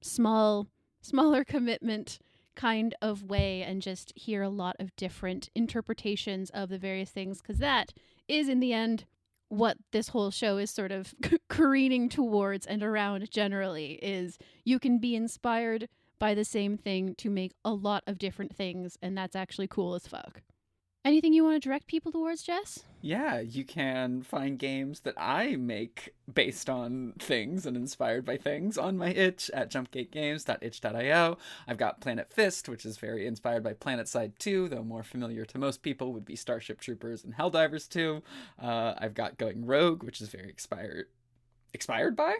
A: smaller commitment kind of way, and just hear a lot of different interpretations of the various things, because that is in the end what this whole show is sort of careening towards and around generally, is you can be inspired by the same thing to make a lot of different things, and that's actually cool as fuck. Anything you want to direct people towards, Jess?
B: Yeah, you can find games that I make based on things and inspired by things on my itch at jumpgategames.itch.io. I've got Planet Fist, which is very inspired by PlanetSide 2, though more familiar to most people would be Starship Troopers and Helldivers 2. I've got Going Rogue, which is very expired by?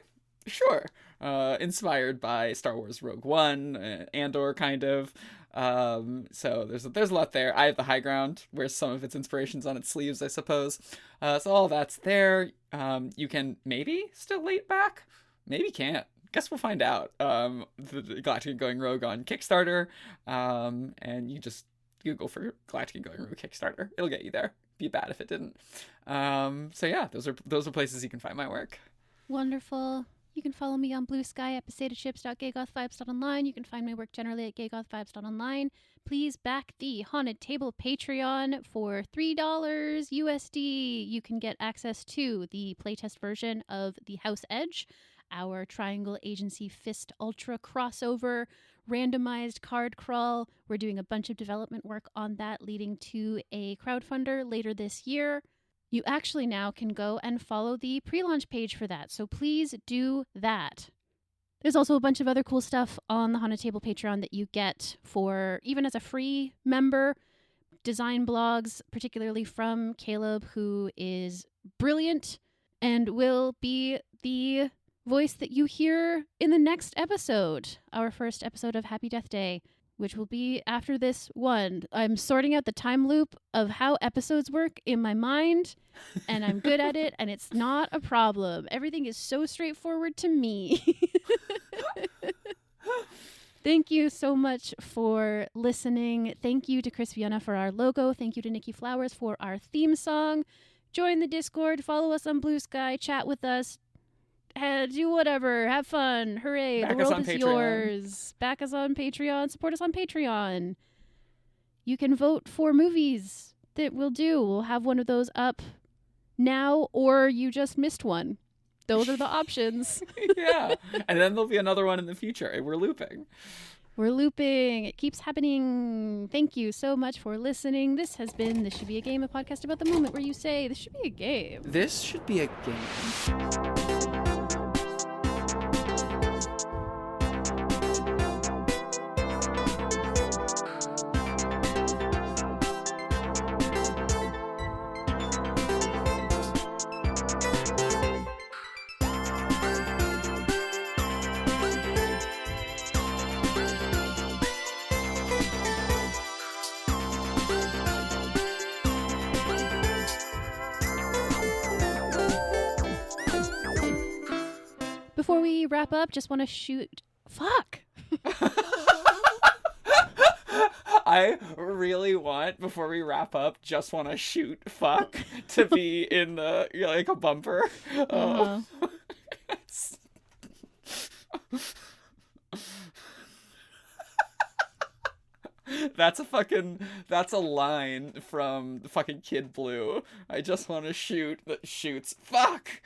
B: Sure. Inspired by Star Wars Rogue One, Andor kind of. So there's a lot there. I have the High Ground, where some of its inspirations on its sleeves, I suppose. So all that's there. You can maybe still late back, maybe can't. Guess we'll find out. The Galactic Going Rogue on Kickstarter, and you just Google for Galactic Going Rogue Kickstarter. It'll get you there. Be bad if it didn't. So yeah, those are places you can find my work.
A: Wonderful. You can follow me on Bluesky at potatochips.gaygothvibes.online. You can find my work generally at gaygothvibes.online. Please back the Haunted Table Patreon for $3 USD. You can get access to the playtest version of The House Edge, our Triangle Agency Fist Ultra crossover randomized card crawl. We're doing a bunch of development work on that, leading to a crowdfunder later this year. You actually now can go and follow the pre-launch page for that, so please do that. There's also a bunch of other cool stuff on the Haunted Table Patreon that you get for, even as a free member, design blogs, particularly from Caleb, who is brilliant and will be the voice that you hear in the next episode, our first episode of Happy Death Day, which will be after this one. I'm sorting out the time loop of how episodes work in my mind, and I'm good at it, and it's not a problem. Everything is so straightforward to me. Thank you so much for listening. Thank you to Cris Viana for our logo. Thank you to Nicky Flowers for our theme song. Join the Discord, follow us on Bluesky, chat with us, do whatever, have fun, hooray, the world is yours. Back us on Patreon, support us on Patreon. You can vote for movies that we'll do. We'll have one of those up now, or you just missed one. Those are the options.
B: Yeah, and then there'll be another one in the future, and we're looping.
A: It keeps happening. Thank you so much for listening. This has been This Should Be a Game, a podcast about the moment where you say, this should be a game.
B: This should be a game.
A: Before we wrap up, just want to shoot... Fuck!
B: I really want, before we wrap up, just want to shoot fuck to be in the, like a bumper. Oh. That's that's a line from the fucking Kid Blue. I just want to shoot that shoots. Fuck.